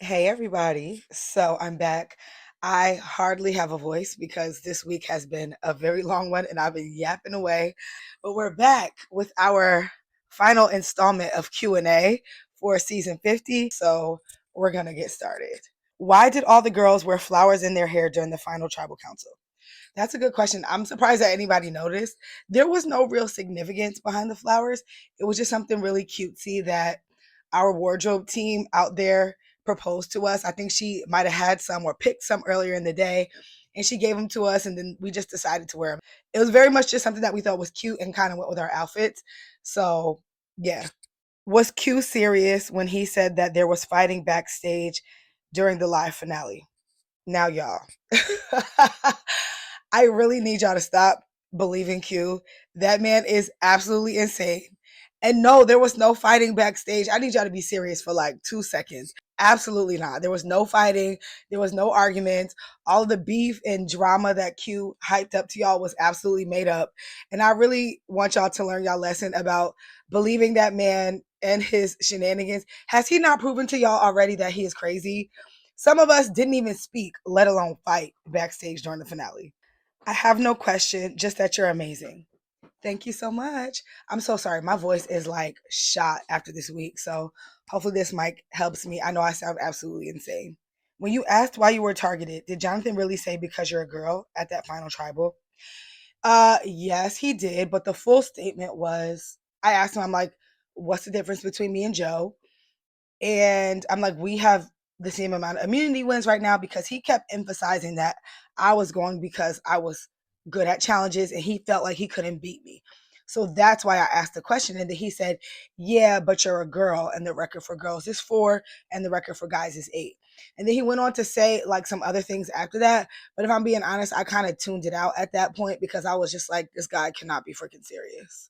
Hey everybody. So I'm back. I hardly have a voice because this week has been a very long one and I've been yapping away. But we're back with our final installment of Q&A for season 50. So we're going to get started. Why did all the girls wear flowers in their hair during the final tribal council? That's a good question. I'm surprised that anybody noticed. There was no real significance behind the flowers. It was just something really cutesy that our wardrobe team out there proposed to us. I think she might have had some or picked some earlier in the day and she gave them to us and then we just decided to wear them. It was very much just something that we thought was cute and kind of went with our outfits. So, yeah. Was Q serious when he said that there was fighting backstage during the live finale? Now, y'all, I really need y'all to stop believing Q. That man is absolutely insane. And no, there was no fighting backstage. I need y'all to be serious for like 2 seconds. Absolutely not. There was no fighting. There was no arguments. All of the beef and drama that Q hyped up to y'all was absolutely made up. And I really want y'all to learn y'all lesson about believing that man and his shenanigans. Has he not proven to y'all already that he is crazy? Some of us didn't even speak, let alone fight backstage during the finale. I have no question, just that you're amazing. Thank you so much. I'm so sorry. My voice is like shot after this week. So hopefully this mic helps me. I know I sound absolutely insane. When you asked why you were targeted, did Jonathan really say because you're a girl at that final tribal? Yes, he did. But the full statement was I asked him, I'm like, what's the difference between me and Joe? And I'm like, we have the same amount of immunity wins right now because he kept emphasizing that I was going because I was good at challenges and he felt like he couldn't beat me. So that's why I asked the question. And then he said, yeah, but you're a girl and the record for girls is 4 and the record for guys is 8. And then he went on to say like some other things after that. But if I'm being honest, I kind of tuned it out at that point because I was just like, this guy cannot be freaking serious.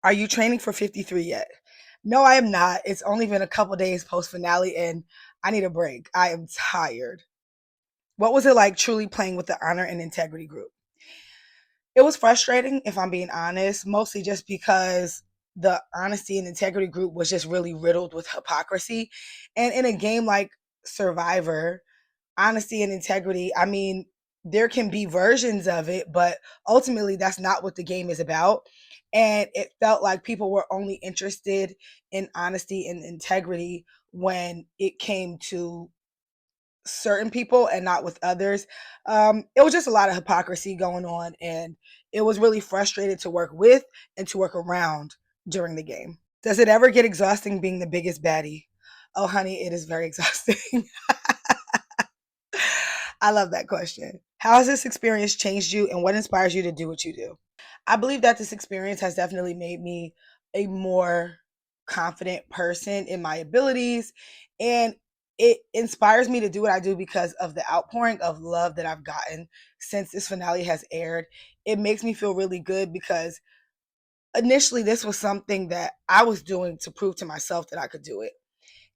Are you training for 53 yet? No, I am not. It's only been a couple days post finale and I need a break. I am tired. What was it like truly playing with the honor and integrity group? It was frustrating, if I'm being honest, mostly just because the honesty and integrity group was just really riddled with hypocrisy. And in a game like Survivor, honesty and integrity, I mean, there can be versions of it, but ultimately that's not what the game is about. And it felt like people were only interested in honesty and integrity when it came to certain people and not with others. It was just a lot of hypocrisy going on, and it was really frustrated to work with and to work around during the game. Does it ever get exhausting being the biggest baddie? Oh, honey, it is very exhausting. I love that question. How has this experience changed you and what inspires you to do what you do? I believe that this experience has definitely made me a more confident person in my abilities and it inspires me to do what I do because of the outpouring of love that I've gotten since this finale has aired. It makes me feel really good because initially this was something that I was doing to prove to myself that I could do it.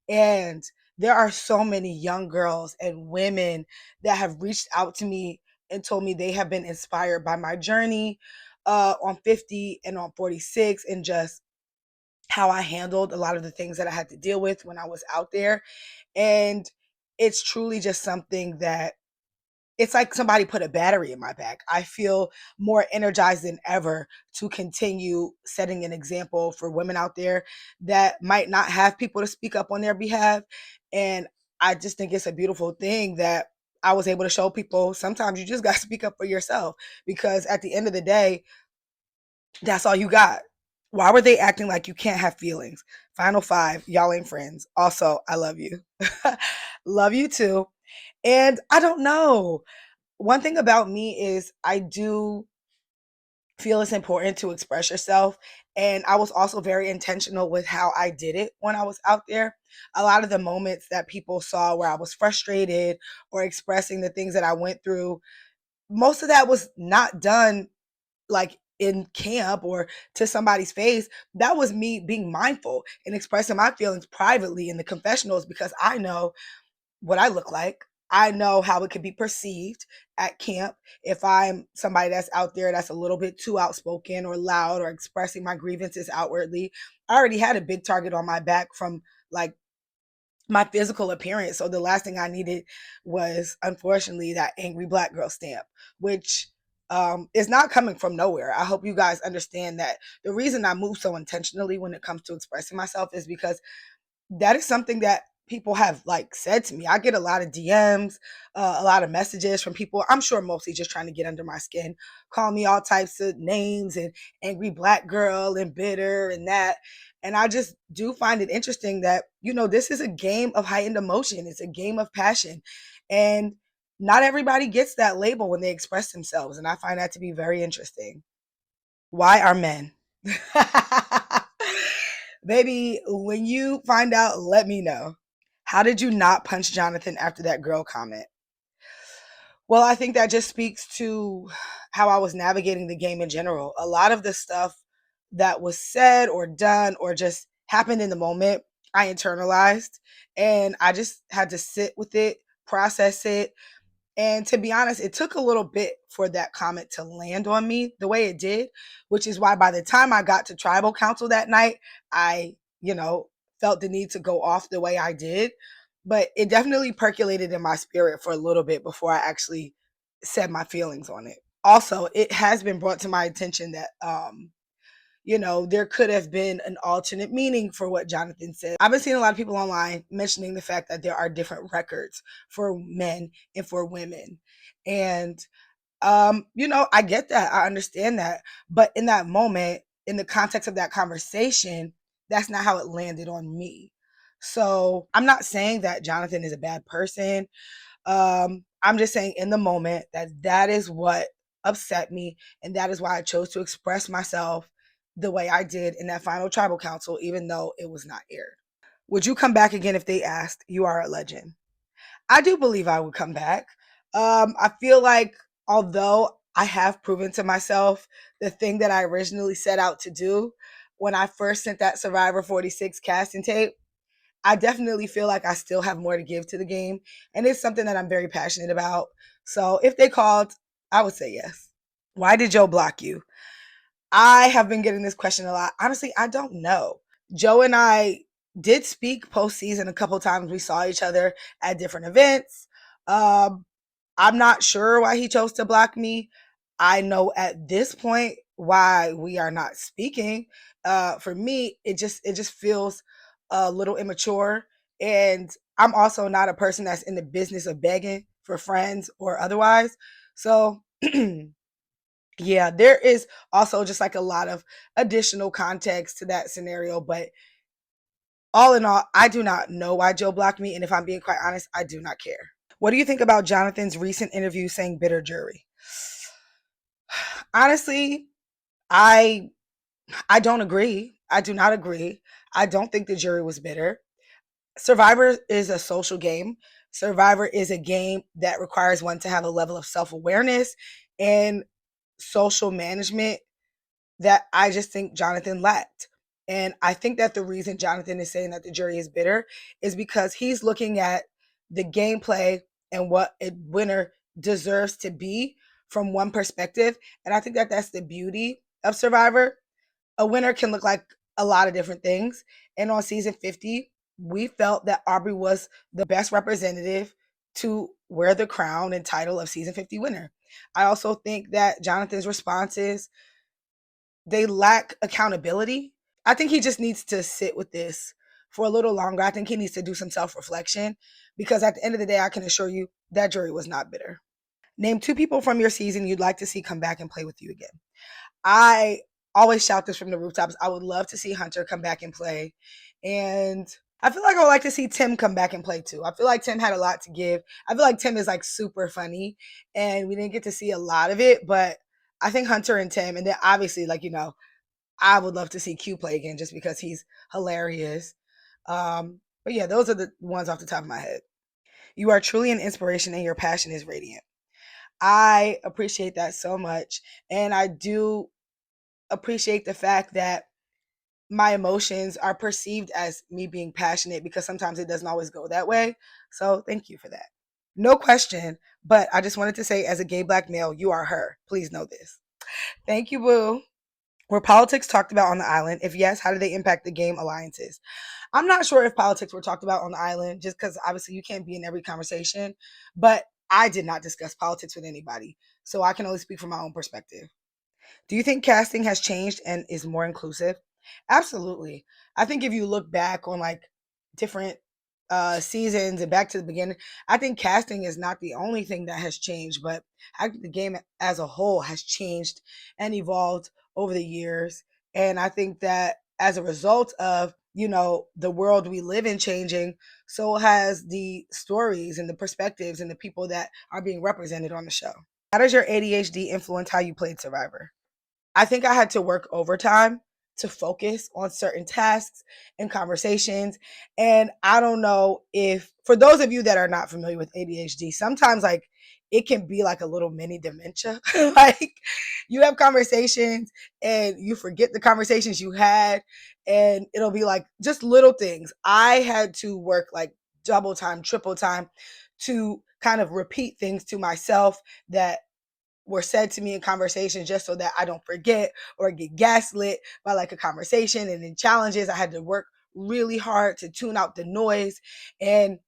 And there are so many young girls and women that have reached out to me and told me they have been inspired by my journey on 50 and on 46 and just how I handled a lot of the things that I had to deal with when I was out there. And it's truly just something that it's like somebody put a battery in my back. I feel more energized than ever to continue setting an example for women out there that might not have people to speak up on their behalf. And I just think it's a beautiful thing that I was able to show people sometimes you just got to speak up for yourself because at the end of the day, that's all you got. Why were they acting like you can't have feelings? Final five, y'all ain't friends. Also, I love you. Love you too. And I don't know. One thing about me is I do feel it's important to express yourself. And I was also very intentional with how I did it when I was out there. A lot of the moments that people saw where I was frustrated or expressing the things that I went through, most of that was not done like in camp or to somebody's face. That was me being mindful and expressing my feelings privately in the confessionals because I know what I look like. I know how it could be perceived at camp if I'm somebody that's out there that's a little bit too outspoken or loud or expressing my grievances outwardly. I already had a big target on my back from like my physical appearance. So the last thing I needed was, unfortunately, that angry black girl stamp, which is not coming from nowhere. I hope you guys understand that the reason I move so intentionally when it comes to expressing myself is because that is something that people have like said to me. I get a lot of DMs, a lot of messages from people. I'm sure mostly just trying to get under my skin, call me all types of names and angry black girl and bitter and that. And I just do find it interesting that, this is a game of heightened emotion. It's a game of passion. And not everybody gets that label when they express themselves. And I find that to be very interesting. Why are men? Baby, when you find out, let me know. How did you not punch Jonathan after that girl comment? Well, I think that just speaks to how I was navigating the game in general. A lot of the stuff that was said or done or just happened in the moment, I internalized and I just had to sit with it, process it, and to be honest, it took a little bit for that comment to land on me the way it did, which is why by the time I got to tribal council that night, I, felt the need to go off the way I did. But it definitely percolated in my spirit for a little bit before I actually said my feelings on it. Also, it has been brought to my attention that there could have been an alternate meaning for what Jonathan said. I've been seeing a lot of people online mentioning the fact that there are different records for men and for women. And, I get that. I understand that. But in that moment, in the context of that conversation, that's not how it landed on me. So I'm not saying that Jonathan is a bad person. I'm just saying in the moment that is what upset me, and that is why I chose to express myself the way I did in that final tribal council, even though it was not aired. Would you come back again if they asked? You are a legend. I do believe I would come back. I feel like although I have proven to myself the thing that I originally set out to do when I first sent that Survivor 46 casting tape, I definitely feel like I still have more to give to the game. And it's something that I'm very passionate about. So if they called, I would say yes. Why did Joe block you? I have been getting this question a lot. Honestly, I don't know. Joe and I did speak postseason a couple times. We saw each other at different events. Um, I'm not sure why he chose to block me. I know at this point why we are not speaking. For me, it just feels a little immature, and I'm also not a person that's in the business of begging for friends or otherwise. So yeah, there is also just like a lot of additional context to that scenario, but all in all, I do not know why Joe blocked me, and if I'm being quite honest, I do not care. What do you think about Jonathan's recent interview saying bitter jury? Honestly, I I don't agree. I do not agree. I don't think the jury was bitter. Survivor is a social game. Survivor is a game that requires one to have a level of self-awareness and social management that I just think Jonathan lacked. And I think that the reason Jonathan is saying that the jury is bitter is because he's looking at the gameplay and what a winner deserves to be from one perspective. And I think that that's the beauty of Survivor. A winner can look like a lot of different things. And on season 50, we felt that Aubrey was the best representative to wear the crown and title of season 50 winner. I also think that Jonathan's responses, they lack accountability. I think he just needs to sit with this for a little longer. I think he needs to do some self reflection because at the end of the day, I can assure you that jury was not bitter. Name two people from your season you'd like to see come back and play with you again. I always shout this from the rooftops. I would love to see Hunter come back and play. And I feel like I would like to see Tim come back and play too. I feel like Tim had a lot to give. I feel like Tim is like super funny and we didn't get to see a lot of it, but I think Hunter and Tim, and then obviously, like, I would love to see Q play again just because he's hilarious. But yeah, those are the ones off the top of my head. You are truly an inspiration and your passion is radiant. I appreciate that so much. And I do appreciate the fact that my emotions are perceived as me being passionate because sometimes it doesn't always go that way. So thank you for that. No question, but I just wanted to say, as a gay black male, you are her. Please know this. Thank you, boo. Were politics talked about on the island? If yes, how do they impact the game alliances? I'm not sure if politics were talked about on the island, just because obviously you can't be in every conversation, but I did not discuss politics with anybody. So I can only speak from my own perspective. Do you think casting has changed and is more inclusive? Absolutely. I think if you look back on like different seasons and back to the beginning, I think casting is not the only thing that has changed, but I think the game as a whole has changed and evolved over the years. And I think that as a result of, the world we live in changing, so has the stories and the perspectives and the people that are being represented on the show. How does your ADHD influence how you played Survivor? I think I had to work overtime to focus on certain tasks and conversations. And I don't know if, for those of you that are not familiar with ADHD, sometimes like it can be like a little mini dementia. Like you have conversations and you forget the conversations you had, and it'll be like just little things. I had to work like double time, triple time to kind of repeat things to myself that were said to me in conversations just so that I don't forget or get gaslit by like a conversation. And in challenges, I had to work really hard to tune out the noise. And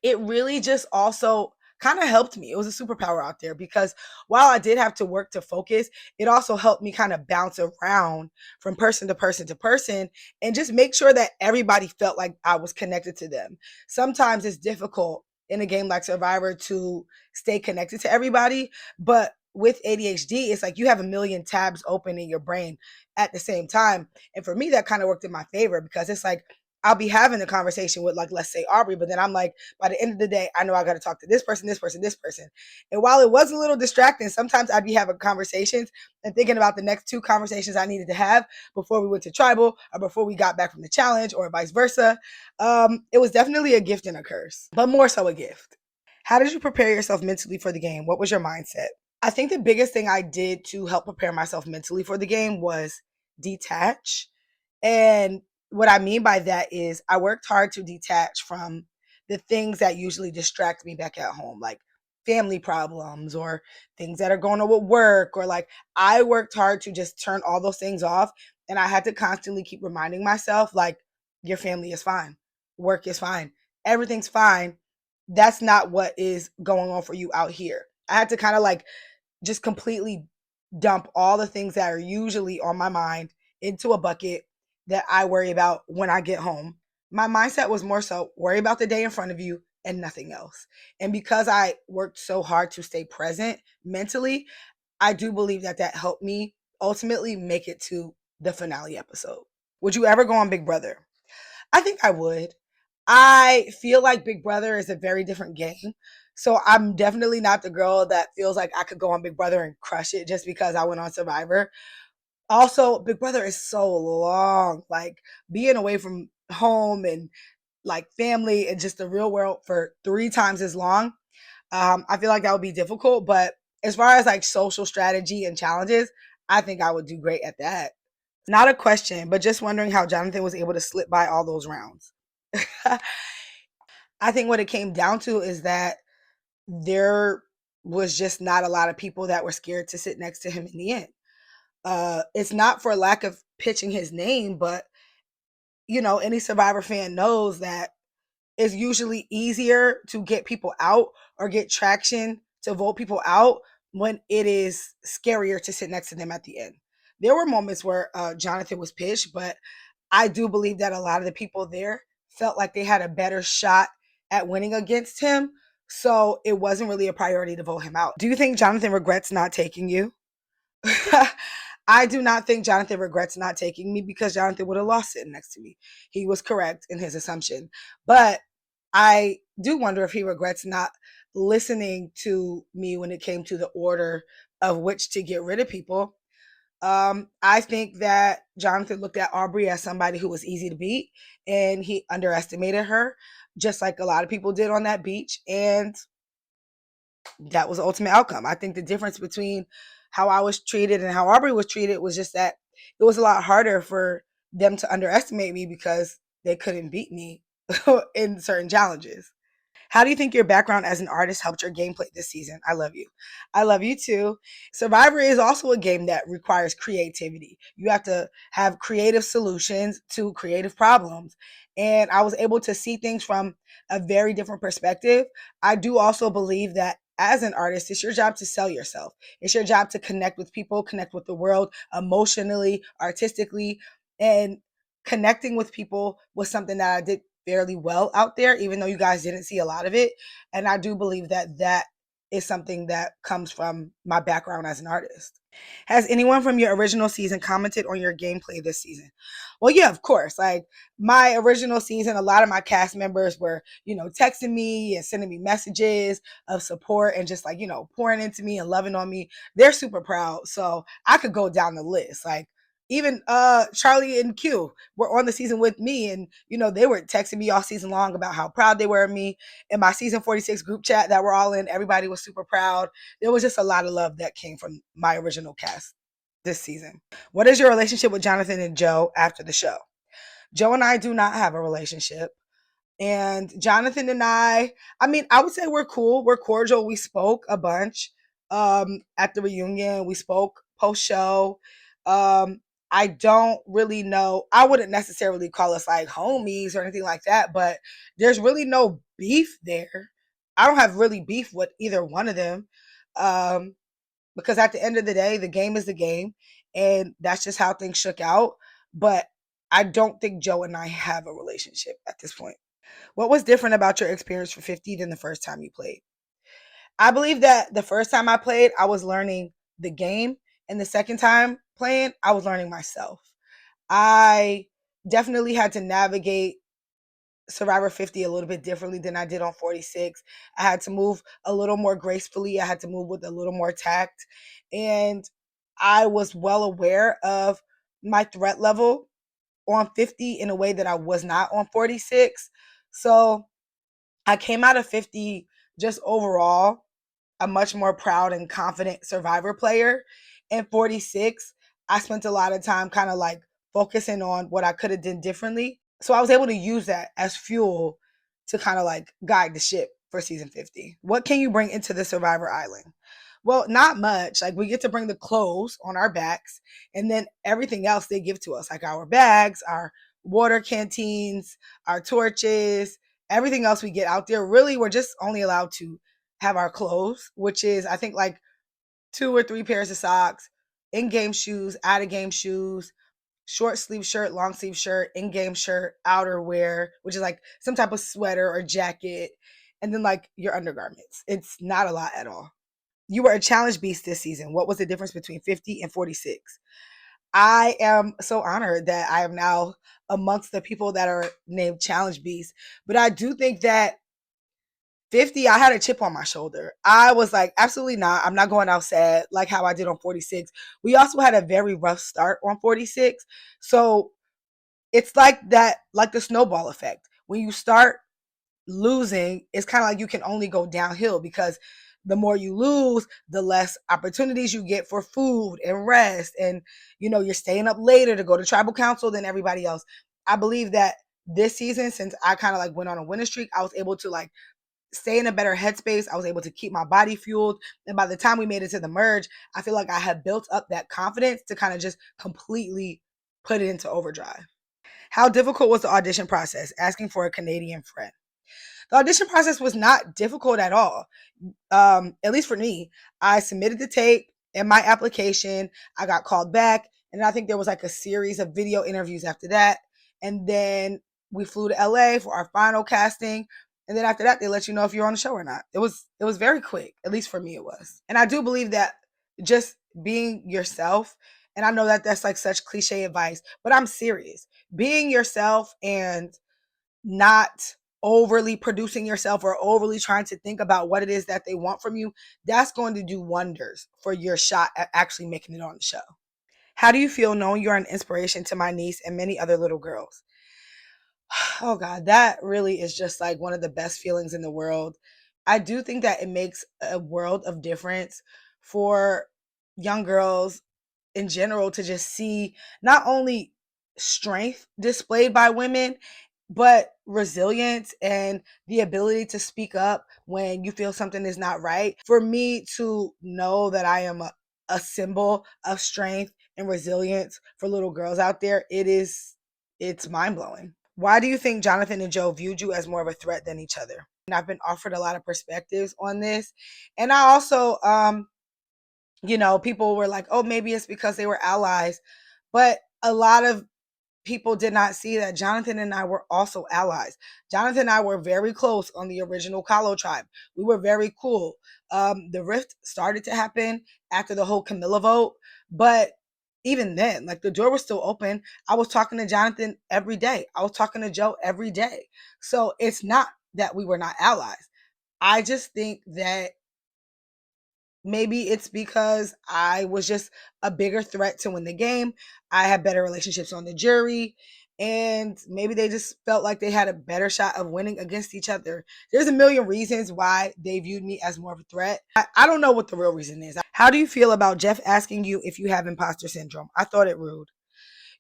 it really just also kind of helped me. It was a superpower out there because while I did have to work to focus, it also helped me kind of bounce around from person to person to person and just make sure that everybody felt like I was connected to them. Sometimes it's difficult in a game like Survivor to stay connected to everybody, but with ADHD, it's like you have a million tabs open in your brain at the same time. And for me, that kind of worked in my favor because it's like I'll be having a conversation with, like, let's say Aubrey, but then I'm like, by the end of the day, I know I got to talk to this person, this person, this person. And while it was a little distracting, sometimes I'd be having conversations and thinking about the next two conversations I needed to have before we went to tribal or before we got back from the challenge or vice versa. It was definitely a gift and a curse, but more so a gift. How did you prepare yourself mentally for the game? What was your mindset? I think the biggest thing I did to help prepare myself mentally for the game was detach. And what I mean by that is I worked hard to detach from the things that usually distract me back at home, like family problems or things that are going on with work, or like I worked hard to just turn all those things off. And I had to constantly keep reminding myself, like, your family is fine, work is fine, everything's fine. That's not what is going on for you out here. I had to kind of like just completely dump all the things that are usually on my mind into a bucket that I worry about when I get home. My mindset was more so worry about the day in front of you and nothing else. And because I worked so hard to stay present mentally, I do believe that that helped me ultimately make it to the finale episode. Would you ever go on Big Brother? I think I would. I feel like Big Brother is a very different game. So I'm definitely not the girl that feels like I could go on Big Brother and crush it just because I went on Survivor. Also, Big Brother is so long. Like being away from home and like family and just the real world for three times as long. I feel like that would be difficult. But as far as like social strategy and challenges, I think I would do great at that. Not a question, but just wondering how Jonathan was able to slip by all those rounds. I think what it came down to is that there was just not a lot of people that were scared to sit next to him in the end. It's not for lack of pitching his name, but any Survivor fan knows that it's usually easier to get people out or get traction to vote people out when it is scarier to sit next to them at the end. There were moments where Jonathan was pitched, but I do believe that a lot of the people there felt like they had a better shot at winning against him. So it wasn't really a priority to vote him out. Do you think Jonathan regrets not taking you? I do not think Jonathan regrets not taking me because Jonathan would have lost sitting next to me. He was correct in his assumption. But I do wonder if he regrets not listening to me when it came to the order of which to get rid of people. I think that Jonathan looked at Aubrey as somebody who was easy to beat and he underestimated her, just like a lot of people did on that beach. And that was the ultimate outcome. I think the difference between how I was treated and how Aubrey was treated was just that it was a lot harder for them to underestimate me because they couldn't beat me in certain challenges. How do you think your background as an artist helped your gameplay this season? I love you. I love you too. Survivor is also a game that requires creativity. You have to have creative solutions to creative problems. And I was able to see things from a very different perspective. I do also believe that as an artist, it's your job to sell yourself. It's your job to connect with people, connect with the world emotionally, artistically, and connecting with people was something that I did fairly well out there, even though you guys didn't see a lot of it. And I do believe that that is something that comes from my background as an artist. Has anyone from your original season commented on your gameplay this season? Well, yeah, of course. Like my original season, a lot of my cast members were, texting me and sending me messages of support and just like, pouring into me and loving on me. They're super proud. So I could go down the list. Like even Charlie and Q were on the season with me, and they were texting me all season long about how proud they were of me. In my season 46 group chat that we're all in, everybody was super proud. There was just a lot of love that came from my original cast this season. What is your relationship with Jonathan and Joe after the show? Joe and I do not have a relationship. And Jonathan and I mean, I would say we're cool. We're cordial. We spoke a bunch at the reunion. We spoke post show. Um, I don't really know. I wouldn't necessarily call us like homies or anything like that, but there's really no beef there. I don't have really beef with either one of them. Um, because at the end of the day, the game is the game, and that's just how things shook out. But I don't think Joe and I have a relationship at this point. What was different about your experience for 50 than the first time you played? I believe that the first time I played, I was learning the game, and the second time playing, I was learning myself. I definitely had to navigate Survivor 50 a little bit differently than I did on 46. I had to move a little more gracefully. I had to move with a little more tact. And I was well aware of my threat level on 50 in a way that I was not on 46. So I came out of 50 just overall a much more proud and confident Survivor player. In 46, I spent a lot of time kind of like focusing on what I could have done differently. So I was able to use that as fuel to kind of like guide the ship for season 50. What can you bring into the Survivor Island? Well, not much. Like we get to bring the clothes on our backs, and then everything else they give to us, like our bags, our water canteens, our torches, everything else we get out there. Really, we're just only allowed to have our clothes, which is I think like 2 or 3 pairs of socks, in-game shoes, out-of-game shoes, short sleeve shirt, long sleeve shirt, in-game shirt, outerwear, which is like some type of sweater or jacket, and then like your undergarments. It's not a lot at all. You were a challenge beast this season. What was the difference between 50 and 46? I am so honored that I am now amongst the people that are named challenge beasts. But I do think that 50, I had a chip on my shoulder. I was like, absolutely not. I'm not going out sad like how I did on 46. We also had a very rough start on 46. So it's like that, like the snowball effect. When you start losing, it's kind of like you can only go downhill because the more you lose, the less opportunities you get for food and rest. And, you're staying up later to go to tribal council than everybody else. I believe that this season, since I kind of like went on a winning streak, I was able to like stay in a better headspace. I was able to keep my body fueled. And by the time we made it to the merge, I feel like I had built up that confidence to kind of just completely put it into overdrive. How difficult was the audition process? Asking for a Canadian friend. The audition process was not difficult at all. At least for me, I submitted the tape and my application. I got called back, and I think there was like a series of video interviews after that. And then we flew to LA for our final casting. And then after that, they let you know if you're on the show or not. It was very quick. At least for me, it was. And I do believe that just being yourself, and I know that that's like such cliche advice, but I'm serious. Being yourself and not overly producing yourself or overly trying to think about what it is that they want from you, that's going to do wonders for your shot at actually making it on the show. How do you feel knowing you're an inspiration to my niece and many other little girls? Oh God, that really is just like one of the best feelings in the world. I do think that it makes a world of difference for young girls in general to just see not only strength displayed by women, but resilience and the ability to speak up when you feel something is not right. For me to know that I am a symbol of strength and resilience for little girls out there, it's mind blowing. Why do you think Jonathan and Joe viewed you as more of a threat than each other? And I've been offered a lot of perspectives on this. And I also, people were like, oh, maybe it's because they were allies. But a lot of people did not see that Jonathan and I were also allies. Jonathan and I were very close on the original Kahlo tribe. We were very cool. The rift started to happen after the whole Camilla vote, but even then, like the door was still open. I was talking to Jonathan every day. I was talking to Joe every day. So it's not that we were not allies. I just think that maybe it's because I was just a bigger threat to win the game. I had better relationships on the jury. And maybe they just felt like they had a better shot of winning against each other. There's a million reasons why they viewed me as more of a threat. I don't know what the real reason is. How do you feel about Jeff asking you if you have imposter syndrome? I thought it rude.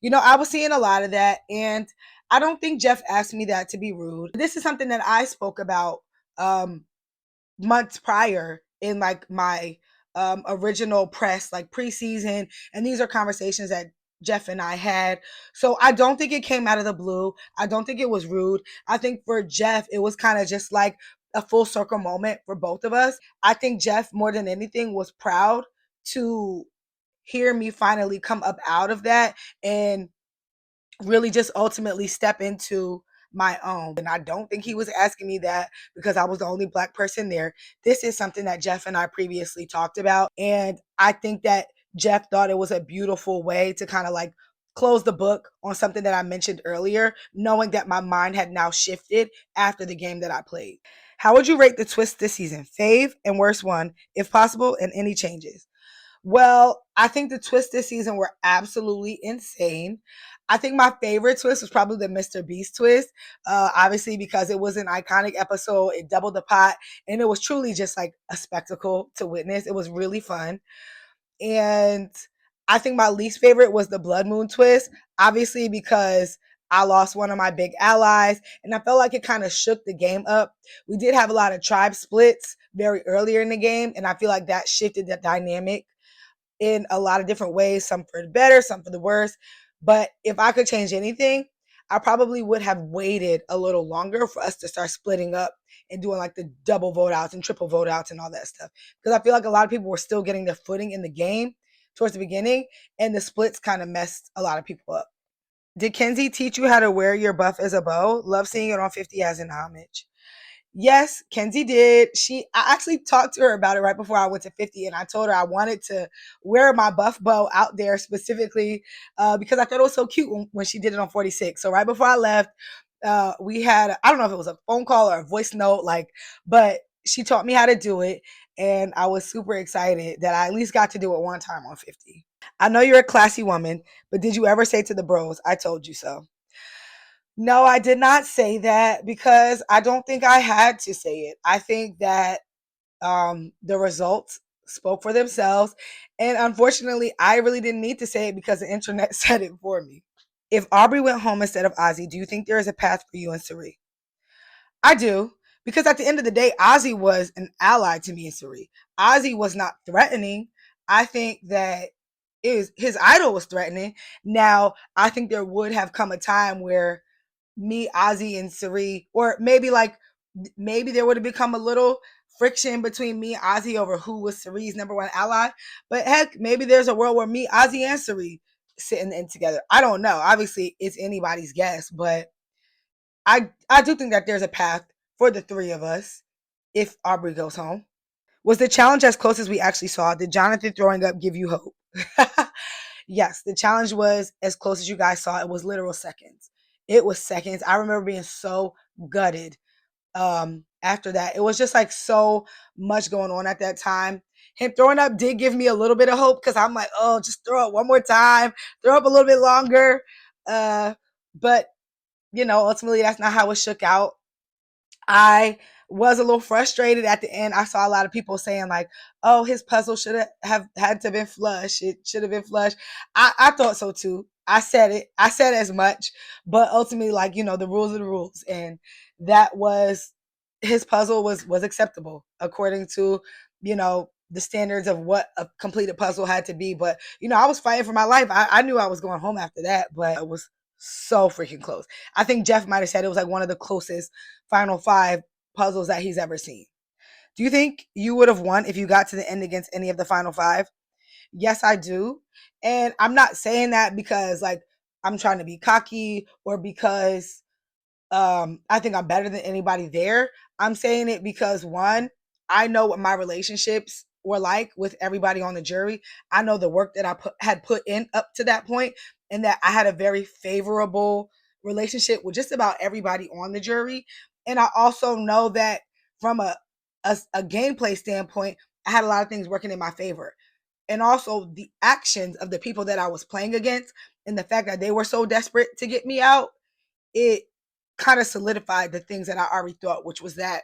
I was seeing a lot of that. And I don't think Jeff asked me that to be rude. This is something that I spoke about um, months prior in like my original press, like preseason. And these are conversations that Jeff and I had. So I don't think it came out of the blue. I don't think it was rude. I think for Jeff, it was kind of just like a full circle moment for both of us. I think Jeff, more than anything, was proud to hear me finally come up out of that and really just ultimately step into my own. And I don't think he was asking me that because I was the only Black person there. This is something that Jeff and I previously talked about. And I think that Jeff thought it was a beautiful way to kind of like close the book on something that I mentioned earlier, knowing that my mind had now shifted after the game that I played. How would you rate the twist this season? Fave and worst one, if possible, and any changes? Well, I think the twists this season were absolutely insane. I think my favorite twist was probably the Mr. Beast twist, obviously because it was an iconic episode. It doubled the pot, and it was truly just like a spectacle to witness. It was really fun. And I think my least favorite was the Blood Moon twist, obviously because I lost one of my big allies, and I felt like it kind of shook the game up. We did have a lot of tribe splits very earlier in the game, and I feel like that shifted the dynamic in a lot of different ways, some for the better, some for the worse. But if I could change anything, I probably would have waited a little longer for us to start splitting up and doing like the double vote outs and triple vote outs and all that stuff. Because I feel like a lot of people were still getting their footing in the game towards the beginning, and the splits kind of messed a lot of people up. Did Kenzie teach you how to wear your buff as a bow? Love seeing it on 50 as an homage. Yes, Kenzie did. I actually talked to her about it right before I went to 50, and I told her I wanted to wear my buff bow out there specifically because I thought it was so cute when she did it on 46. So right before I left, we had, I don't know if it was a phone call or a voice note, but she taught me how to do it, and I was super excited that I at least got to do it one time on 50. I know you're a classy woman, but did you ever say to the bros, I told you so? No, I did not say that because I don't think I had to say it. I think that the results spoke for themselves. And unfortunately, I really didn't need to say it because the internet said it for me. If Aubrey went home instead of Ozzy, do you think there is a path for you and Sari? I do. Because at the end of the day, Ozzy was an ally to me and Sari. Ozzy was not threatening. I think that his idol was threatening. Now, I think there would have come a time where me, Ozzy, and Sari, or maybe there would have become a little friction between me and Ozzy over who was Sari's number one ally. But heck, maybe there's a world where me, Ozzy, and Sari sitting in together. I don't know. Obviously, it's anybody's guess, but I do think that there's a path for the three of us if Aubrey goes home. Was the challenge as close as we actually saw? Did Jonathan throwing up give you hope? Yes, the challenge was as close as you guys saw. It was literal seconds. It was seconds. I remember being so gutted after that. It was just like so much going on at that time. Him throwing up did give me a little bit of hope because I'm like, oh, just throw up one more time, throw up a little bit longer. But ultimately that's not how it shook out. I was a little frustrated at the end. I saw a lot of people saying like, "Oh, his puzzle should have had to been flush. It should have been flush." I thought so too. I said it. I said as much, but ultimately, like, the rules are the rules, and that was his puzzle was acceptable according to the standards of what a completed puzzle had to be. But I was fighting for my life. I knew I was going home after that, but it was so freaking close. I think Jeff might have said it was like one of the closest final five puzzles that he's ever seen. Do you think you would have won if you got to the end against any of the final five? Yes, I do. And I'm not saying that because like I'm trying to be cocky or because I think I'm better than anybody there. I'm saying it because one, I know what my relationships were like with everybody on the jury. I know the work that had put in up to that point, and that I had a very favorable relationship with just about everybody on the jury. And I also know that from a gameplay standpoint, I had a lot of things working in my favor. And also the actions of the people that I was playing against and the fact that they were so desperate to get me out, it kind of solidified the things that I already thought, which was that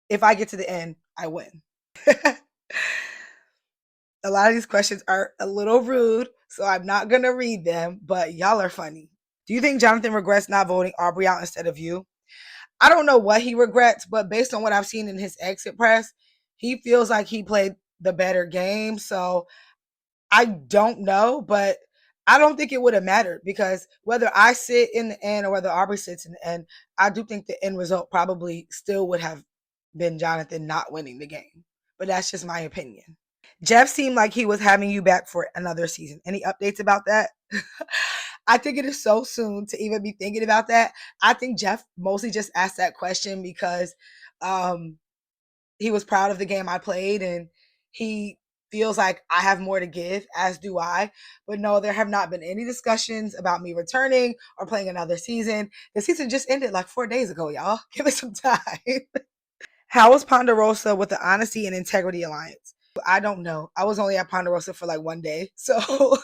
if I get to the end, I win. A lot of these questions are a little rude, so I'm not going to read them, but y'all are funny. Do you think Jonathan regrets not voting Aubrey out instead of you? I don't know what he regrets, but based on what I've seen in his exit press, he feels like he played the better game. So I don't know, but I don't think it would have mattered because whether I sit in the end or whether Aubrey sits in the end, I do think the end result probably still would have been Jonathan not winning the game. But that's just my opinion. Jeff seemed like he was having you back for another season. Any updates about that? I think it is so soon to even be thinking about that. I think Jeff mostly just asked that question because um, he was proud of the game I played and he feels like I have more to give, as do I. But no, there have not been any discussions about me returning or playing another season. The season just ended like 4 days ago, y'all. Give it some time. How was Ponderosa with the Honesty and Integrity Alliance? I don't know. I was only at Ponderosa for like one day. So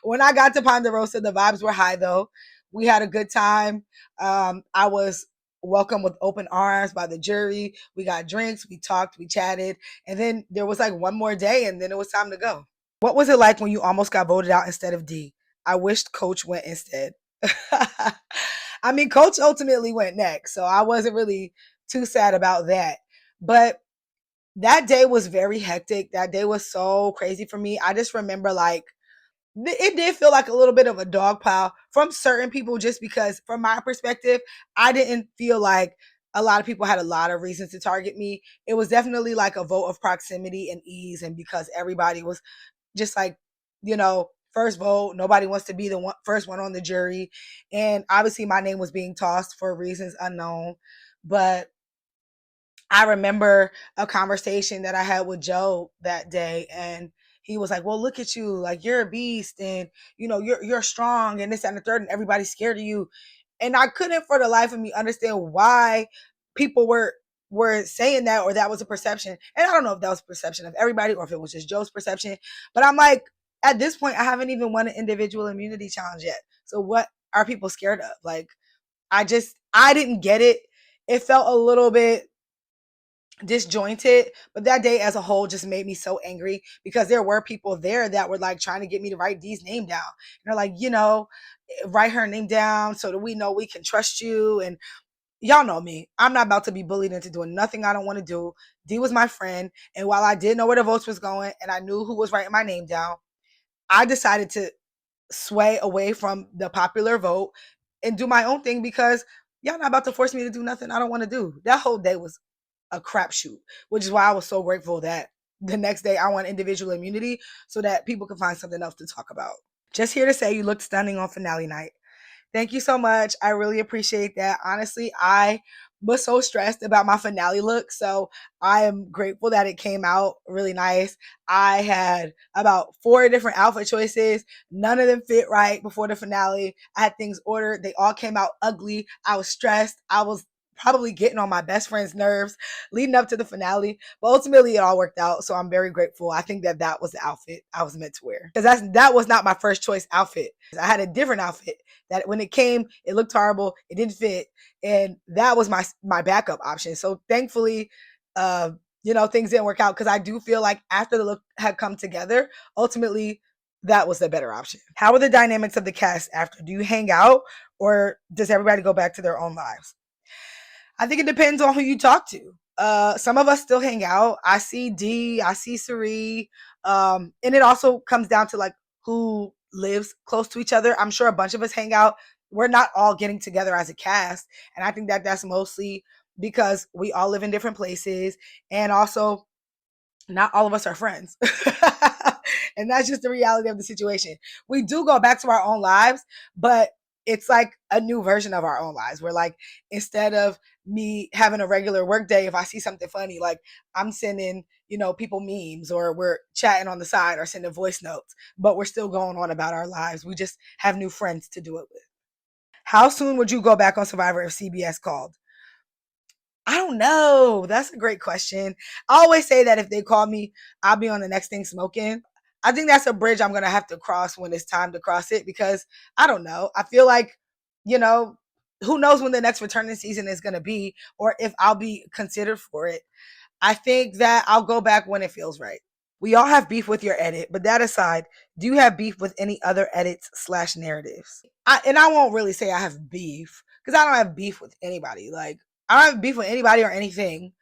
when I got to Ponderosa, the vibes were high though. We had a good time. I was welcomed with open arms by the jury. We got drinks, we talked, we chatted. And then there was like one more day and then it was time to go. What was it like when you almost got voted out instead of D? I wished Coach went instead. I mean, Coach ultimately went next. So I wasn't really too sad about that. But that day was very hectic. That day was so crazy for me. I just remember like it did feel like a little bit of a dog pile from certain people just because from my perspective, I didn't feel like a lot of people had a lot of reasons to target me. It was definitely like a vote of proximity and ease and because everybody was just like, first vote, nobody wants to be the first one on the jury and obviously my name was being tossed for reasons unknown, but I remember a conversation that I had with Joe that day, and he was like, "Well, look at you, like you're a beast, and you're strong, and this and the third, and everybody's scared of you." And I couldn't, for the life of me, understand why people were saying that, or that was a perception. And I don't know if that was a perception of everybody, or if it was just Joe's perception. But I'm like, at this point, I haven't even won an individual immunity challenge yet. So what are people scared of? Like, I didn't get it. It felt a little bit disjointed, but that day as a whole just made me so angry because there were people there that were like trying to get me to write D's name down. And they're like, write her name down so that we know we can trust you. And y'all know me. I'm not about to be bullied into doing nothing I don't want to do. D was my friend. And while I did know where the votes was going and I knew who was writing my name down, I decided to sway away from the popular vote and do my own thing because y'all not about to force me to do nothing I don't want to do. That whole day was a crapshoot, which is why I was so grateful that the next day I want individual immunity so that people can find something else to talk about. Just here to say you looked stunning on finale night. Thank you so much. I really appreciate that. Honestly, I was so stressed about my finale look. So I am grateful that it came out really nice. I had about 4 different outfit choices. None of them fit right before the finale. I had things ordered. They all came out ugly. I was stressed. I was probably getting on my best friend's nerves leading up to the finale, but ultimately it all worked out. So I'm very grateful. I think that was the outfit I was meant to wear because that was not my first choice outfit. I had a different outfit that when it came, it looked horrible. It didn't fit. And that was my backup option. So thankfully, things didn't work out because I do feel like after the look had come together, ultimately that was the better option. How are the dynamics of the cast after? Do you hang out or does everybody go back to their own lives? I think it depends on who you talk to. Some of us still hang out. I see D, I see Sari, and it also comes down to like who lives close to each other. I'm sure a bunch of us hang out. We're not all getting together as a cast, and I think that that's mostly because we all live in different places, and also not all of us are friends. And that's just the reality of the situation. We do go back to our own lives, but it's like a new version of our own lives. We're like, instead of me having a regular work day, if I see something funny, like I'm sending, people memes or we're chatting on the side or sending voice notes, but we're still going on about our lives. We just have new friends to do it with. How soon would you go back on Survivor if CBS called? I don't know. That's a great question. I always say that if they call me, I'll be on the next thing smoking. I think that's a bridge I'm going to have to cross when it's time to cross it because I don't know. I feel like, you know, who knows when the next returning season is going to be or if I'll be considered for it. I think that I'll go back when it feels right. We all have beef with your edit, but that aside, do you have beef with any other edits/narratives? I won't really say I have beef because I don't have beef with anybody. Like I don't have beef with anybody or anything.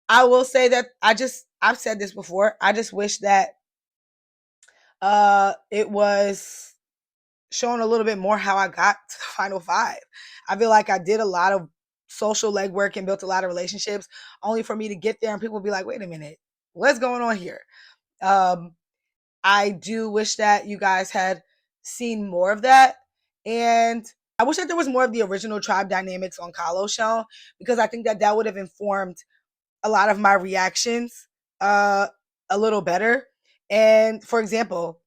I will say that I've said this before. I just wish that it was showing a little bit more how I got to the final five. I feel like I did a lot of social legwork and built a lot of relationships only for me to get there and people be like, wait a minute, what's going on here? Um, I do wish that you guys had seen more of that. And I wish that there was more of the original tribe dynamics on Kalo's show because I think that that would have informed a lot of my reactions uh, a little better. And for example,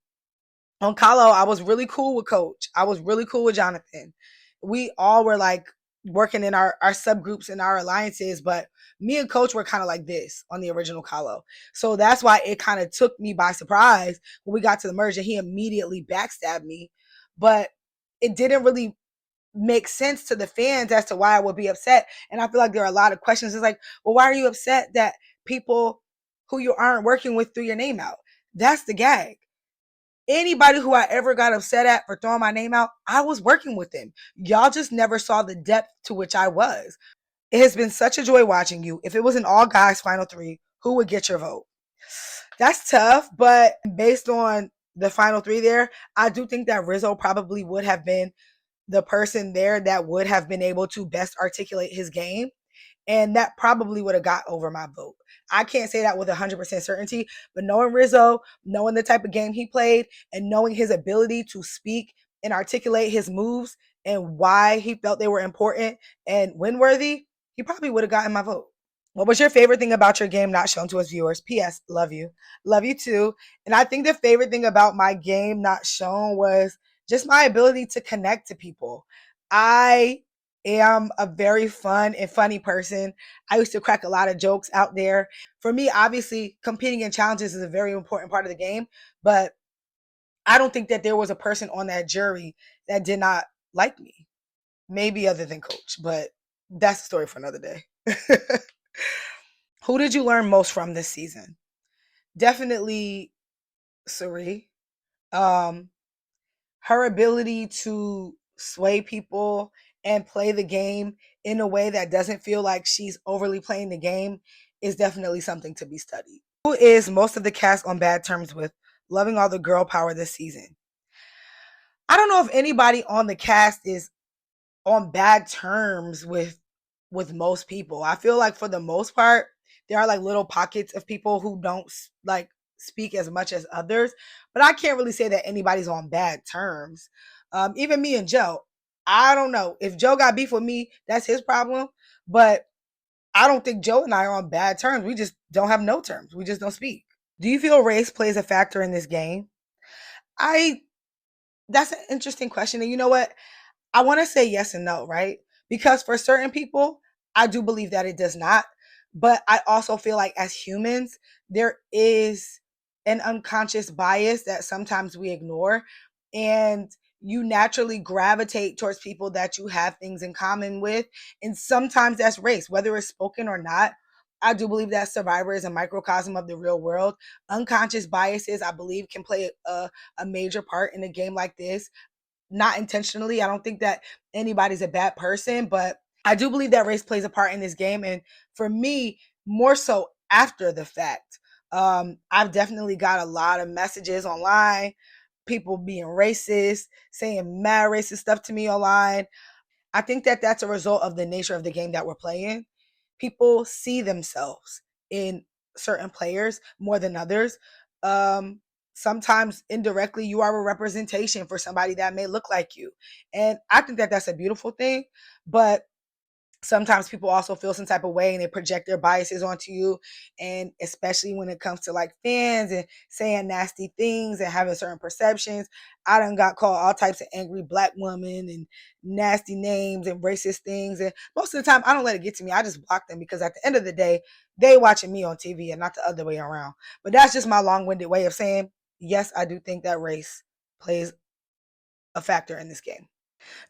on Kalo, I was really cool with Coach. I was really cool with Jonathan. We all were like working in our subgroups and our alliances, but me and Coach were kind of like this on the original Kalo. So that's why it kind of took me by surprise when we got to the merge and he immediately backstabbed me. But it didn't really make sense to the fans as to why I would be upset. And I feel like there are a lot of questions. It's like, well, why are you upset that people who you aren't working with threw your name out? That's the gag. Anybody who I ever got upset at for throwing my name out, I was working with them. Y'all just never saw the depth to which I was. It has been such a joy watching you. If it was an all guys final three, who would get your vote? That's tough, but based on the final three there, I do think that Rizzo probably would have been the person there that would have been able to best articulate his game. And that probably would have got over my vote. I can't say that with 100% certainty, but knowing Rizzo, knowing the type of game he played, and knowing his ability to speak and articulate his moves and why he felt they were important and win worthy, he probably would have gotten my vote. What was your favorite thing about your game not shown to us viewers? P.S. Love you. Love you too. And I think the favorite thing about my game not shown was just my ability to connect to people. I am a very fun and funny person. I used to crack a lot of jokes out there. For me, obviously, competing in challenges is a very important part of the game, but I don't think that there was a person on that jury that did not like me. Maybe other than Coach, but that's a story for another day. Who did you learn most from this season? Definitely Suri. Um, Her ability to sway people and play the game in a way that doesn't feel like she's overly playing the game is definitely something to be studied. Who is most of the cast on bad terms with, loving all the girl power this season? I don't know if anybody on the cast is on bad terms with most people. I feel like for the most part, there are like little pockets of people who don't like speak as much as others, but I can't really say that anybody's on bad terms. Even me and Joe, I don't know if Joe got beef with me, that's his problem. But I don't think Joe and I are on bad terms. We just don't have no terms. We just don't speak. Do you feel race plays a factor in this game? I That's an interesting question. And you know what? I want to say yes and no, right? Because for certain people, I do believe that it does not. But I also feel like as humans, there is an unconscious bias that sometimes we ignore. And you naturally gravitate towards people that you have things in common with. And sometimes that's race, whether it's spoken or not. I do believe that Survivor is a microcosm of the real world. Unconscious biases, I believe, can play a major part in a game like this. Not intentionally. I don't think that anybody's a bad person, but I do believe that race plays a part in this game. And for me, more so after the fact, I've definitely got a lot of messages online, people being racist, saying mad racist stuff to me online. I think that that's a result of the nature of the game that we're playing. People see themselves in certain players more than others. Um, Sometimes indirectly, you are a representation for somebody that may look like you. And I think that that's a beautiful thing. But sometimes people also feel some type of way and they project their biases onto you, and especially when it comes to like fans and saying nasty things and having certain perceptions. I done got called all types of angry black women and nasty names and racist things, and most of the time I don't let it get to me. I just block them because at the end of the day they watching me on TV and not the other way around. But that's just my long-winded way of saying yes, I do think that race plays a factor in this game.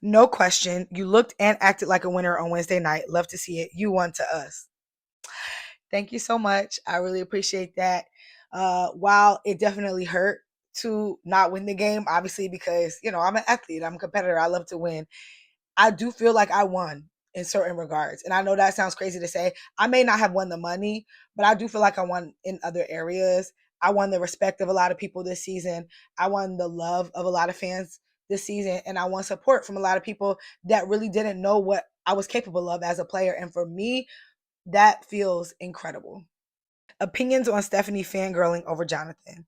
No question. You looked and acted like a winner on Wednesday night. Love to see it. You won to us. Thank you so much. I really appreciate that. While it definitely hurt to not win the game, obviously, because, I'm an athlete, I'm a competitor, I love to win. I do feel like I won in certain regards. And I know that sounds crazy to say. I may not have won the money, but I do feel like I won in other areas. I won the respect of a lot of people this season. I won the love of a lot of fans this season. And I won support from a lot of people that really didn't know what I was capable of as a player. And for me, that feels incredible. Opinions on Stephanie fangirling over Jonathan.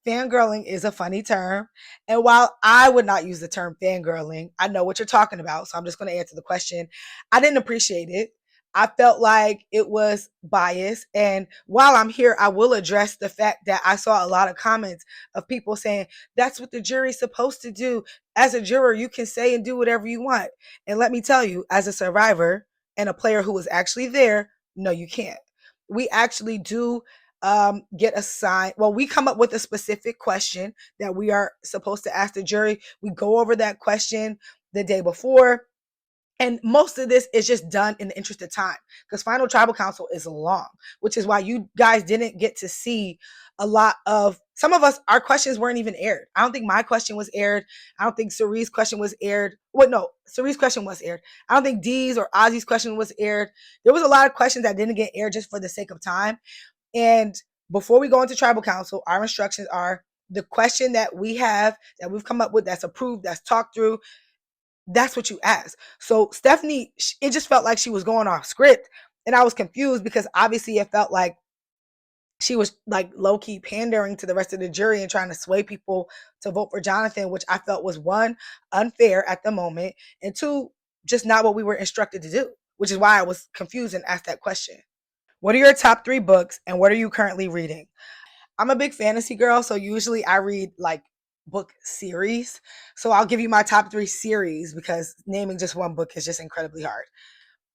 Fangirling is a funny term. And while I would not use the term fangirling, I know what you're talking about. So I'm just going to answer the question. I didn't appreciate it. I felt like it was biased. And while I'm here, I will address the fact that I saw a lot of comments of people saying, that's what the jury's supposed to do. As a juror, you can say and do whatever you want. And let me tell you, as a survivor and a player who was actually there, no, you can't. We actually do get assigned. Well, we come up with a specific question that we are supposed to ask the jury. We go over that question the day before. And most of this is just done in the interest of time because final tribal council is long, which is why you guys didn't get to see a lot of some of us. Our questions weren't even aired. I don't think my question was aired. I don't think Cerie's question was aired. Well, no, Cerie's question was aired. I don't think Dee's or Ozzy's question was aired. There was a lot of questions that didn't get aired just for the sake of time. And before we go into tribal council, our instructions are the question that we have, that we've come up with, that's approved, that's talked through, that's what you ask. So Stephanie, it just felt like she was going off script. And I was confused because obviously it felt like she was like low key pandering to the rest of the jury and trying to sway people to vote for Jonathan, which I felt was one, unfair at the moment, and two, just not what we were instructed to do, which is why I was confused and asked that question. What are your top 3 books and what are you currently reading? I'm a big fantasy girl, so usually I read like book series. So I'll give you my top 3 series because naming just one book is just incredibly hard.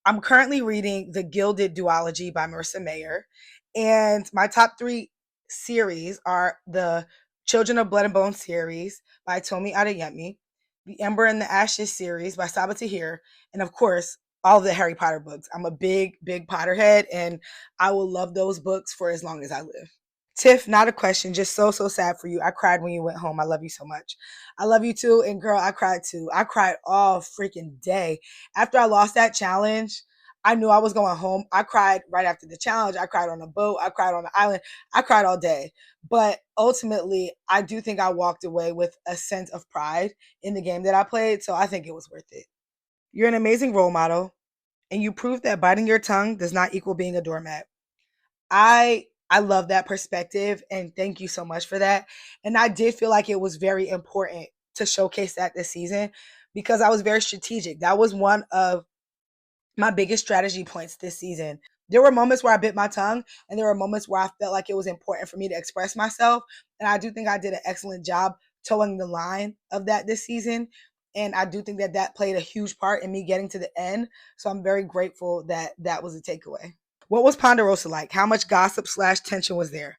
I'm currently reading The Gilded Duology by Marissa Mayer. And my top 3 series are the Children of Blood and Bone series by Tomi Adeyemi, the Ember and the Ashes series by Saba Tahir, and of course, all of the Harry Potter books. I'm a big, big Potterhead, and I will love those books for as long as I live. Tiff, not a question, just so, so sad for you. I cried when you went home. I love you so much. I love you too. And girl, I cried too. I cried all freaking day. After I lost that challenge, I knew I was going home. I cried right after the challenge. I cried on the boat. I cried on the island. I cried all day. But ultimately, I do think I walked away with a sense of pride in the game that I played. So I think it was worth it. You're an amazing role model, and you proved that biting your tongue does not equal being a doormat. I love that perspective and thank you so much for that. And I did feel like it was very important to showcase that this season because I was very strategic. That was one of my biggest strategy points this season. There were moments where I bit my tongue and there were moments where I felt like it was important for me to express myself. And I do think I did an excellent job towing the line of that this season. And I do think that that played a huge part in me getting to the end. So I'm very grateful that that was a takeaway. What was Ponderosa like? How much gossip slash tension was there?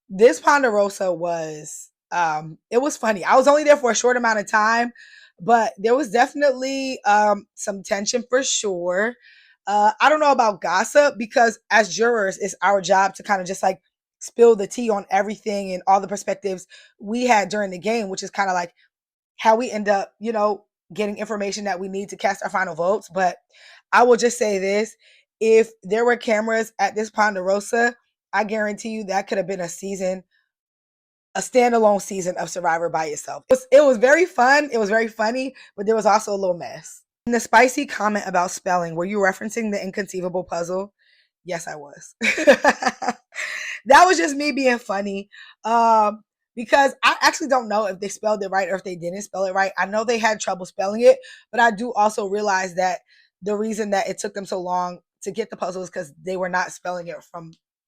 This Ponderosa was it was funny. I was only there for a short amount of time, but there was definitely some tension for sure. I don't know about gossip because as jurors, it's our job to kind of just like spill the tea on everything and all the perspectives we had during the game, which is kind of like how we end up, getting information that we need to cast our final votes. But I will just say this: if there were cameras at this Ponderosa, I guarantee you that could have been a standalone season of Survivor by itself. It was very fun. It was very funny, but there was also a little mess. And the spicy comment about spelling, were you referencing the inconceivable puzzle? Yes, I was. That was just me being funny. Because I actually don't know if they spelled it right or if they didn't spell it right. I know they had trouble spelling it, but I do also realize that the reason that it took them so long to get the puzzle is because they were not spelling it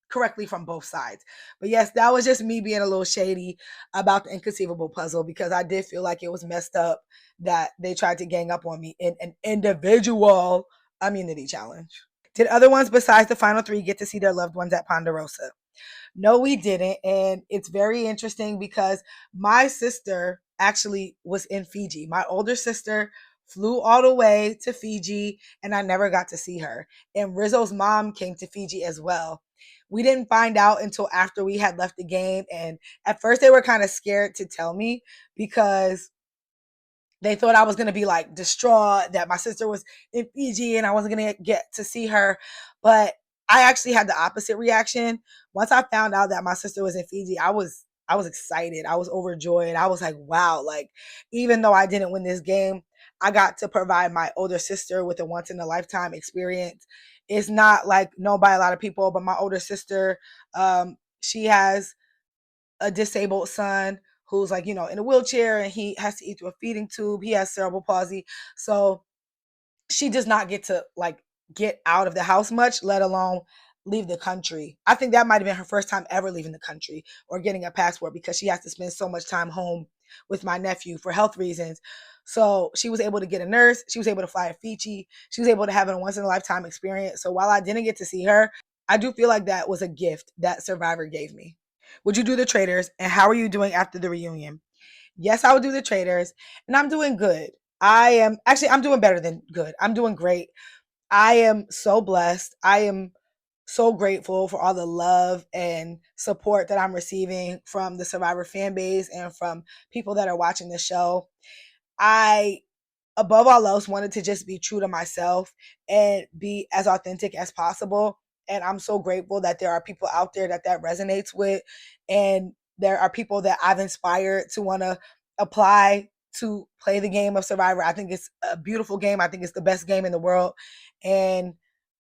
correctly from both sides. But yes, that was just me being a little shady about the inconceivable puzzle because I did feel like it was messed up that they tried to gang up on me in an individual immunity challenge. Did other ones besides the final three get to see their loved ones at Ponderosa? No, we didn't. And it's very interesting because my sister actually was in Fiji. My older sister flew all the way to Fiji and I never got to see her. And Rizzo's mom came to Fiji as well. We didn't find out until after we had left the game. And at first, they were kind of scared to tell me because they thought I was going to be like distraught that my sister was in Fiji and I wasn't going to get to see her. But I actually had the opposite reaction. Once I found out that my sister was in Fiji, I was excited. I was overjoyed. I was like, wow, like even though I didn't win this game, I got to provide my older sister with a once in a lifetime experience. It's not like known by a lot of people, but my older sister, she has a disabled son who's like, in a wheelchair and he has to eat through a feeding tube. He has cerebral palsy. So she does not get to like get out of the house much, let alone leave the country. I think that might have been her first time ever leaving the country or getting a passport because she has to spend so much time home with my nephew for health reasons. So she was able to get a nurse. She was able to fly to Fiji. She was able to have a once in a lifetime experience. So while I didn't get to see her, I do feel like that was a gift that Survivor gave me. Would you do the traders? And how are you doing after the reunion? Yes, I would do the traders, and I'm doing good. I'm doing better than good. I'm doing great. I am so blessed. I am so grateful for all the love and support that I'm receiving from the Survivor fan base and from people that are watching the show. I above all else wanted to just be true to myself and be as authentic as possible, and I'm so grateful that there are people out there that resonates with, and there are people that I've inspired to want to apply to play the game of Survivor. I think it's a beautiful game. I think it's the best game in the world, and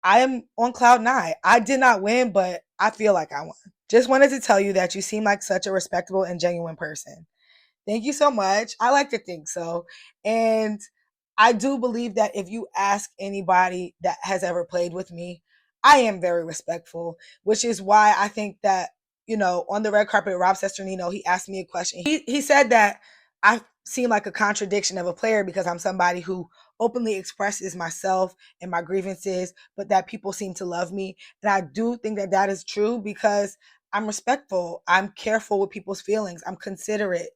I am on cloud nine. I did not win, but I feel like I won. Just wanted to tell you that you seem like such a respectable and genuine person. Thank you so much. I like to think so. And I do believe that if you ask anybody that has ever played with me, I am very respectful, which is why I think that, on the red carpet, Rob Sesternino, he asked me a question. He said that I seem like a contradiction of a player because I'm somebody who openly expresses myself and my grievances, but that people seem to love me. And I do think that that is true because I'm respectful. I'm careful with people's feelings. I'm considerate.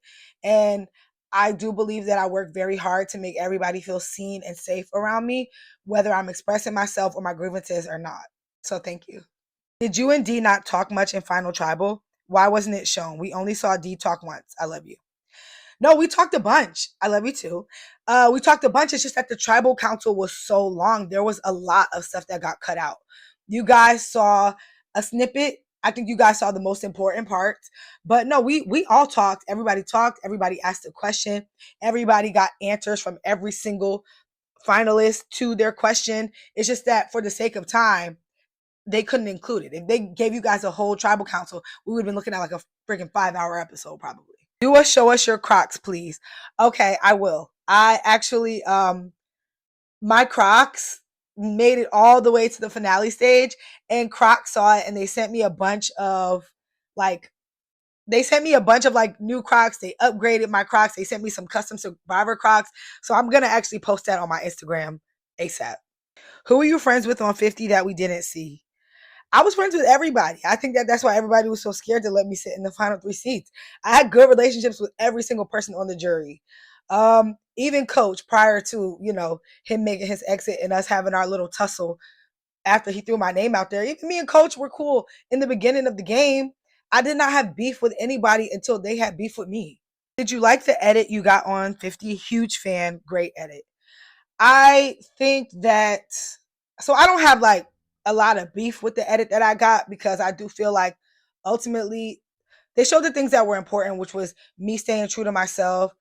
And I do believe that I work very hard to make everybody feel seen and safe around me, whether I'm expressing myself or my grievances or not. So thank you. Did you and D not talk much in Final Tribal? Why wasn't it shown? We only saw D talk once. I love you. No, we talked a bunch. I love you too. We talked a bunch. It's just that the tribal council was so long. There was a lot of stuff that got cut out. You guys saw a snippet. I think you guys saw the most important parts. But no, we all talked. Everybody talked. Everybody asked a question. Everybody got answers from every single finalist to their question. It's just that for the sake of time, they couldn't include it. If they gave you guys a whole tribal council, we would have been looking at like a freaking 5-hour episode probably. Show us your Crocs, please. Okay, I will. I actually my Crocs made it all the way to the finale stage and Crocs saw it and like they sent me a bunch of like new Crocs. They upgraded my Crocs. They sent me some custom Survivor Crocs. So I'm going to actually post that on my Instagram ASAP. Who are you friends with on 50 that we didn't see? I was friends with everybody. I think that that's why everybody was so scared to let me sit in the final 3 seats. I had good relationships with every single person on the jury. Even Coach prior to, him making his exit and us having our little tussle. after he threw my name out there. Even me and coach were cool in the beginning of the game. I did not have beef with anybody until they had beef with me. Did you like the edit you got on 50? Huge fan. Great edit. I think that, so I don't have like a lot of beef with the edit that I got, because I do feel like ultimately they showed the things that were important, which was me staying true to myself,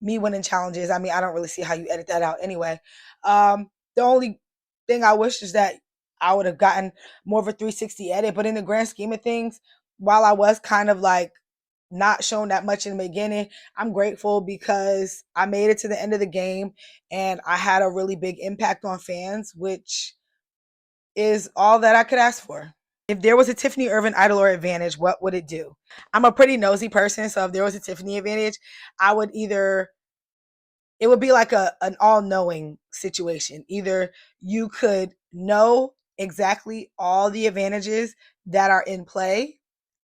me winning challenges. I mean, I don't really see how you edit that out anyway. The only thing I wish is that I would have gotten more of a 360 edit, but in the grand scheme of things, while I was kind of like not shown that much in the beginning, I'm grateful because I made it to the end of the game and I had a really big impact on fans, which is all that I could ask for. If there was a Tiffany Ervin idol or advantage, what would it do? I'm a pretty nosy person, so if there was a Tiffany advantage, I would either, it would be like an all-knowing situation. Either you could know exactly all the advantages that are in play,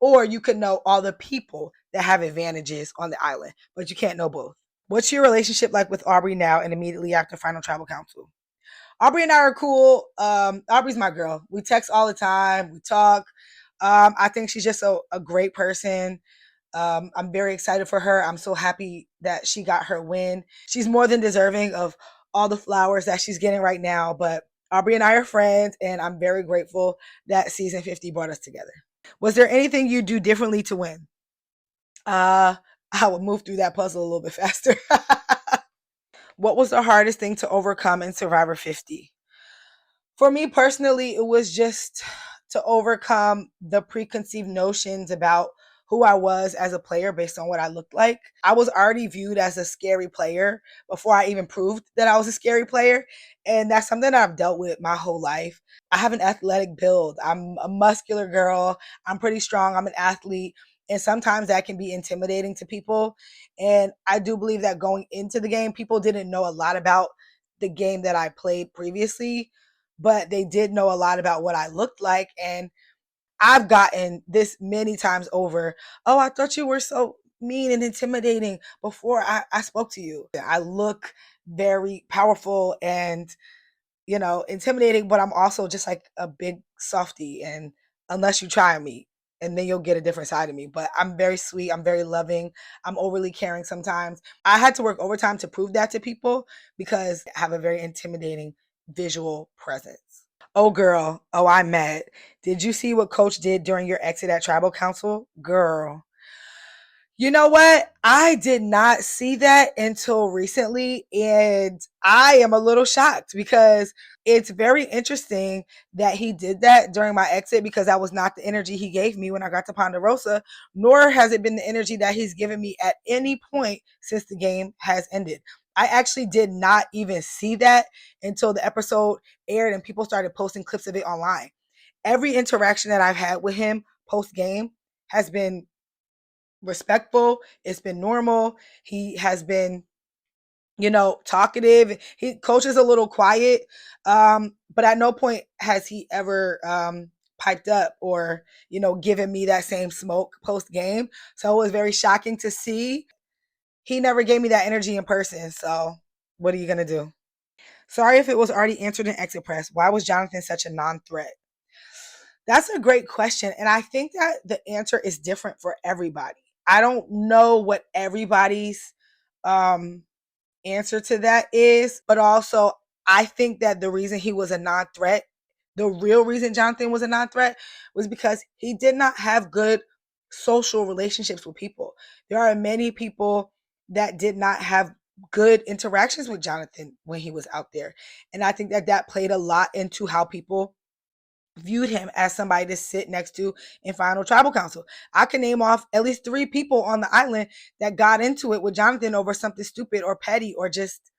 or you could know all the people that have advantages on the island, but you can't know both. What's your relationship like with Aubrey now and immediately after Final Tribal Council? Aubrey and I are cool. Aubrey's my girl. We text all the time. We talk. I think she's just a great person. I'm very excited for her. I'm so happy that she got her win. She's more than deserving of all the flowers that she's getting right now. But Aubrey and I are friends, and I'm very grateful that season 50 brought us together. Was there anything you do differently to win? Uh, I would move through that puzzle a little bit faster. What was the hardest thing to overcome in Survivor 50? For me personally, it was just to overcome the preconceived notions about who I was as a player based on what I looked like. I was already viewed as a scary player before I even proved that I was a scary player. And that's something that I've dealt with my whole life. I have an athletic build. I'm a muscular girl. I'm pretty strong. I'm an athlete. And sometimes that can be intimidating to people. And I do believe that going into the game, people didn't know a lot about the game that I played previously, but they did know a lot about what I looked like. And I've gotten this many times over. Oh, I thought you were so mean and intimidating before I spoke to you. I look very powerful and, intimidating, but I'm also just like a big softie. And unless you try me, and then you'll get a different side of me. But I'm very sweet. I'm very loving. I'm overly caring sometimes. I had to work overtime to prove that to people because I have a very intimidating visual presence. Oh, girl. Oh, I'm mad. Did you see what Coach did during your exit at Tribal Council? Girl. You know what? I did not see that until recently, and I am a little shocked because it's very interesting that he did that during my exit, because that was not the energy he gave me when I got to Ponderosa, nor has it been the energy that he's given me at any point since the game has ended. I actually did not even see that until the episode aired and people started posting clips of it online. Every interaction that I've had with him post game has been respectful. It's been normal. He has been, talkative. He coaches a little quiet, but at no point has he ever piped up or given me that same smoke post game. So it was very shocking to see. He never gave me that energy in person. So what are you gonna do? Sorry if it was already answered in Exit Press. Why was Jonathan such a non-threat? That's a great question. And I think that the answer is different for everybody. I don't know what everybody's um, answer to that is, but also I think that the reason he was a non threat, the real reason Jonathan was a non threat, was because he did not have good social relationships with people. There are many people that did not have good interactions with Jonathan when he was out there. And I think that that played a lot into how people viewed him as somebody to sit next to in Final Tribal Council. I can name off at least 3 people on the island that got into it with Jonathan over something stupid or petty or just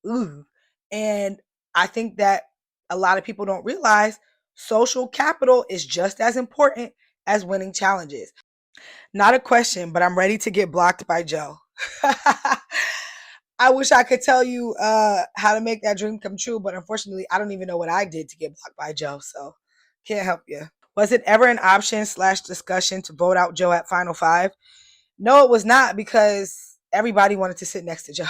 ooh. And I think that a lot of people don't realize social capital is just as important as winning challenges. Not a question, but I'm ready to get blocked by Joe. I wish I could tell you how to make that dream come true, but unfortunately, I don't even know what I did to get blocked by Joe, so can't help you. Was it ever an option / discussion to vote out Joe at Final Five? No, it was not, because everybody wanted to sit next to Joe.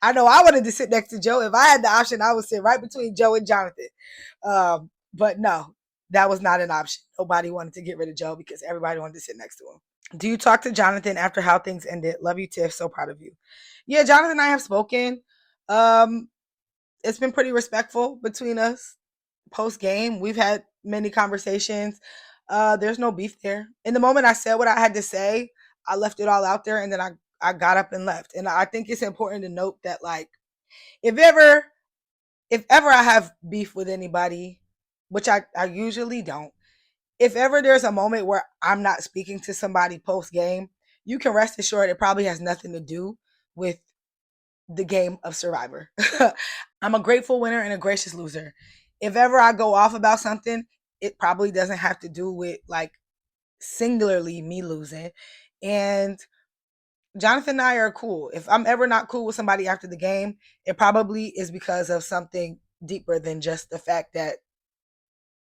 I know I wanted to sit next to Joe. If I had the option, I would sit right between Joe and Jonathan. But no, that was not an option. Nobody wanted to get rid of Joe because everybody wanted to sit next to him. Do you talk to Jonathan after how things ended? Love you, Tiff. So proud of you. Yeah, Jonathan and I have spoken. Um, it's been pretty respectful between us. Post game, we've had many conversations. There's no beef there. In the moment I said what I had to say, I left it all out there, and then I got up and left. And I think it's important to note that, like, if ever I have beef with anybody, which I usually don't, if ever there's a moment where I'm not speaking to somebody post game, you can rest assured it probably has nothing to do with the game of Survivor. I'm a grateful winner and a gracious loser. If ever I go off about something, it probably doesn't have to do with, like, singularly me losing. And Jonathan and I are cool. If I'm ever not cool with somebody after the game, it probably is because of something deeper than just the fact that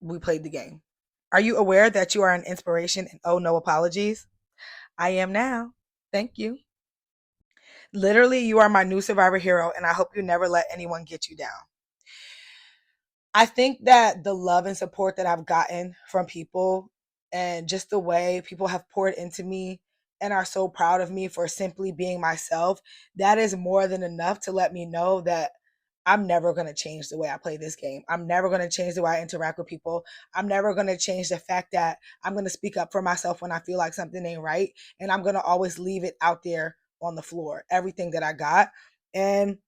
we played the game. Are you aware that you are an inspiration and oh no apologies? I am now. Thank you. Literally, you are my new Survivor hero, and I hope you never let anyone get you down. I think that the love and support that I've gotten from people and just the way people have poured into me and are so proud of me for simply being myself, that is more than enough to let me know that I'm never going to change the way I play this game. I'm never going to change the way I interact with people. I'm never going to change the fact that I'm going to speak up for myself when I feel like something ain't right. And I'm going to always leave it out there on the floor, everything that I got. And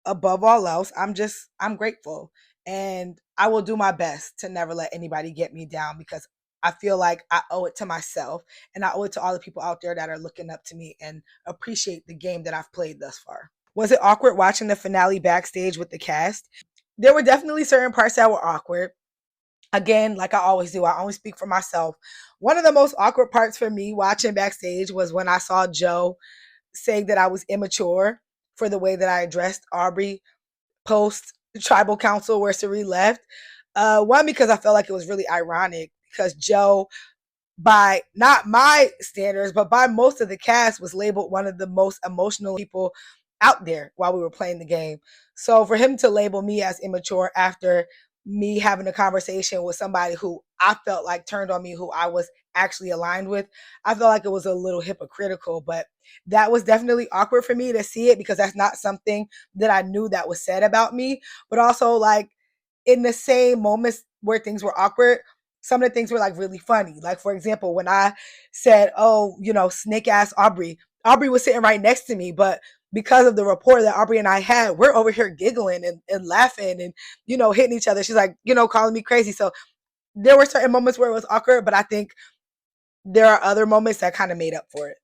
above all else, I'm grateful. And I will do my best to never let anybody get me down because I feel like I owe it to myself and I owe it to all the people out there that are looking up to me and appreciate the game that I've played thus far. Was it awkward watching the finale backstage with the cast? There were definitely certain parts that were awkward. Again, like I always do, I only speak for myself. One of the most awkward parts for me watching backstage was when I saw Joe saying that I was immature for the way that I addressed Aubrey post tribal council where Sari left. One, because I felt like it was really ironic because Joe, by not my standards, but by most of the cast, was labeled one of the most emotional people out there while we were playing the game. So for him to label me as immature after me having a conversation with somebody who I felt like turned on me, who I was actually aligned with, I felt like it was a little hypocritical, but that was definitely awkward for me to see it because that's not something that I knew that was said about me. But also, like, in the same moments where things were awkward, some of the things were like really funny. Like, for example, when I said, oh, snake ass Aubrey, Aubrey was sitting right next to me, but because of the rapport that Aubrey and I had, we're over here giggling and laughing and, hitting each other. She's like, calling me crazy. So there were certain moments where it was awkward, but I think there are other moments that kind of made up for it.